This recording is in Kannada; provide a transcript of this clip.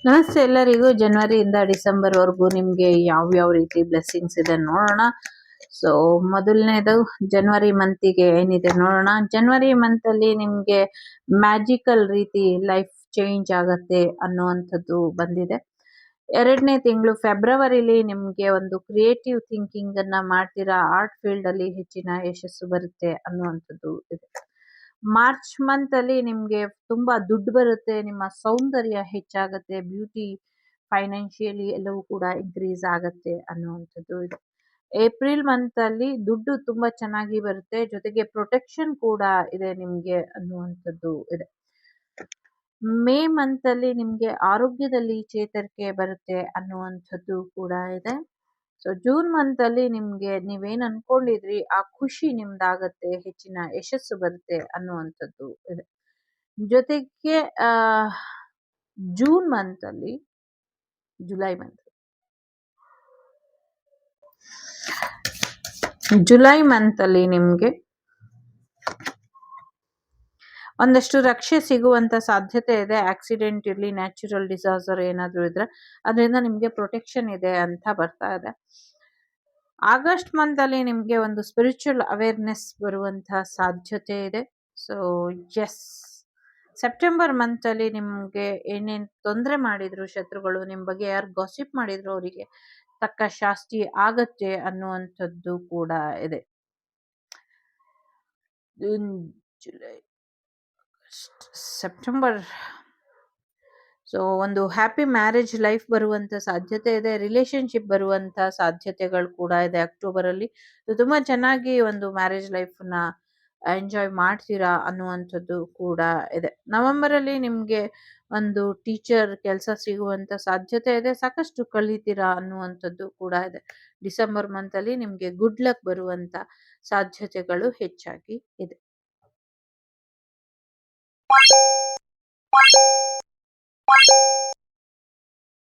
ನಮಸ್ತೆ ಎಲ್ಲರಿಗೂ. ಜನವರಿಯಿಂದ ಡಿಸೆಂಬರ್ವರೆಗೂ ನಿಮಗೆ ಯಾವ್ಯಾವ ರೀತಿ ಬ್ಲೆಸ್ಸಿಂಗ್ಸ್ ಇದೆ ನೋಡೋಣ. ಸೊ ಮೊದಲನೇದು ಜನವರಿ ಮಂತಿಗೆ ಏನಿದೆ ನೋಡೋಣ. ಜನವರಿ ಮಂತಲ್ಲಿ ನಿಮಗೆ ಮ್ಯಾಜಿಕಲ್ ರೀತಿ ಲೈಫ್ ಚೇಂಜ್ ಆಗತ್ತೆ ಅನ್ನುವಂಥದ್ದು ಬಂದಿದೆ. ಎರಡನೇ ತಿಂಗಳು ಫೆಬ್ರವರಿಲಿ ನಿಮಗೆ ಒಂದು ಕ್ರಿಯೇಟಿವ್ ಥಿಂಕಿಂಗ್ ಅನ್ನ ಮಾಡ್ತೀರಾ, ಆರ್ಟ್ ಫೀಲ್ಡ್ ಅಲ್ಲಿ ಹೆಚ್ಚಿನ ಯಶಸ್ಸು ಬರುತ್ತೆ ಅನ್ನುವಂಥದ್ದು ಇದೆ. ಮಾರ್ಚ್ ಮಂತ್ ಅಲ್ಲಿ ನಿಮ್ಗೆ ತುಂಬಾ ದುಡ್ಡು ಬರುತ್ತೆ, ನಿಮ್ಮ ಸೌಂದರ್ಯ ಹೆಚ್ಚಾಗತ್ತೆ, ಬ್ಯೂಟಿ ಫೈನಾನ್ಷಿಯಲಿ ಎಲ್ಲವೂ ಕೂಡ ಇನ್ಕ್ರೀಸ್ ಆಗತ್ತೆ ಅನ್ನುವಂಥದ್ದು ಇದೆ. ಏಪ್ರಿಲ್ ಮಂತ್ ಅಲ್ಲಿ ದುಡ್ಡು ತುಂಬಾ ಚೆನ್ನಾಗಿ ಬರುತ್ತೆ, ಜೊತೆಗೆ ಪ್ರೊಟೆಕ್ಷನ್ ಕೂಡ ಇದೆ ನಿಮ್ಗೆ ಅನ್ನುವಂಥದ್ದು ಇದೆ. ಮೇ ಮಂತ್ ಅಲ್ಲಿ ನಿಮ್ಗೆ ಆರೋಗ್ಯದಲ್ಲಿ ಚೇತರಿಕೆ ಬರುತ್ತೆ ಅನ್ನುವಂಥದ್ದು ಕೂಡ ಇದೆ. ಸೊ ಜೂನ್ ಮಂತ್ ಅಲ್ಲಿ ನಿಮ್ಗೆ ನೀವೇನ್ ಅನ್ಕೊಂಡಿದ್ರಿ ಆ ಖುಷಿ ನಿಮ್ದಾಗತ್ತೆ, ಹೆಚ್ಚಿನ ಯಶಸ್ಸು ಬರುತ್ತೆ ಅನ್ನುವಂಥದ್ದು ಇದೆ. ಜೊತೆಗೆ ಜೂನ್ ಮಂತ್ ಅಲ್ಲಿ ಜುಲೈ ಮಂತ್ ಅಲ್ಲಿ ನಿಮ್ಗೆ ಒಂದಷ್ಟು ರಕ್ಷೆ ಸಿಗುವಂತ ಸಾಧ್ಯತೆ ಇದೆ. ಆಕ್ಸಿಡೆಂಟ್ ಇರ್ಲಿ, ನ್ಯಾಚುರಲ್ ಡಿಸಾಸ್ಟರ್ ಏನಾದ್ರೂ ಇದ್ರೆ ಅದರಿಂದ ನಿಮ್ಗೆ ಪ್ರೊಟೆಕ್ಷನ್ ಇದೆ ಅಂತ ಬರ್ತಾ ಇದೆ. ಆಗಸ್ಟ್ ಮಂತ್ ಅಲ್ಲಿ ನಿಮ್ಗೆ ಒಂದು ಸ್ಪಿರಿಚುವಲ್ ಅವೇರ್ನೆಸ್ ಬರುವಂತಹ ಸಾಧ್ಯತೆ ಇದೆ. ಸೊ ಎಸ್, ಸೆಪ್ಟೆಂಬರ್ ಮಂತ್ ಅಲ್ಲಿ ನಿಮ್ಗೆ ಏನೇನ್ ತೊಂದರೆ ಮಾಡಿದ್ರು ಶತ್ರುಗಳು, ನಿಮ್ ಬಗ್ಗೆ ಯಾರು ಗಾಸಿಪ್ ಮಾಡಿದ್ರು ಅವರಿಗೆ ತಕ್ಕ ಶಾಸ್ತಿ ಆಗತ್ತೆ ಅನ್ನುವಂಥದ್ದು ಕೂಡ ಇದೆ. ಜುಲೈ, ಸೆಪ್ಟೆಂಬರ್, ಸೊ ಒಂದು ಹ್ಯಾಪಿ ಮ್ಯಾರೇಜ್ ಲೈಫ್ ಬರುವಂತ ಸಾಧ್ಯತೆ ಇದೆ, ರಿಲೇಶನ್ಶಿಪ್ ಬರುವಂತ ಸಾಧ್ಯತೆಗಳು ಕೂಡ ಇದೆ ಅಕ್ಟೋಬರ್ ಅಲ್ಲಿ. ತುಂಬಾ ಚೆನ್ನಾಗಿ ಒಂದು ಮ್ಯಾರೇಜ್ ಲೈಫ್ ನ ಎಂಜಾಯ್ ಮಾಡ್ತೀರಾ ಅನ್ನುವಂಥದ್ದು ಕೂಡ ಇದೆ. ನವೆಂಬರ್ ಅಲ್ಲಿ ನಿಮ್ಗೆ ಒಂದು ಟೀಚರ್ ಕೆಲಸ ಸಿಗುವಂತ ಸಾಧ್ಯತೆ ಇದೆ, ಸಾಕಷ್ಟು ಕಲಿತೀರಾ ಅನ್ನುವಂಥದ್ದು ಕೂಡ ಇದೆ. ಡಿಸೆಂಬರ್ ಮಂತ್ ಅಲ್ಲಿ ನಿಮ್ಗೆ ಗುಡ್ ಲಕ್ ಬರುವಂತ ಸಾಧ್ಯತೆಗಳು ಹೆಚ್ಚಾಗಿ ಇದೆ.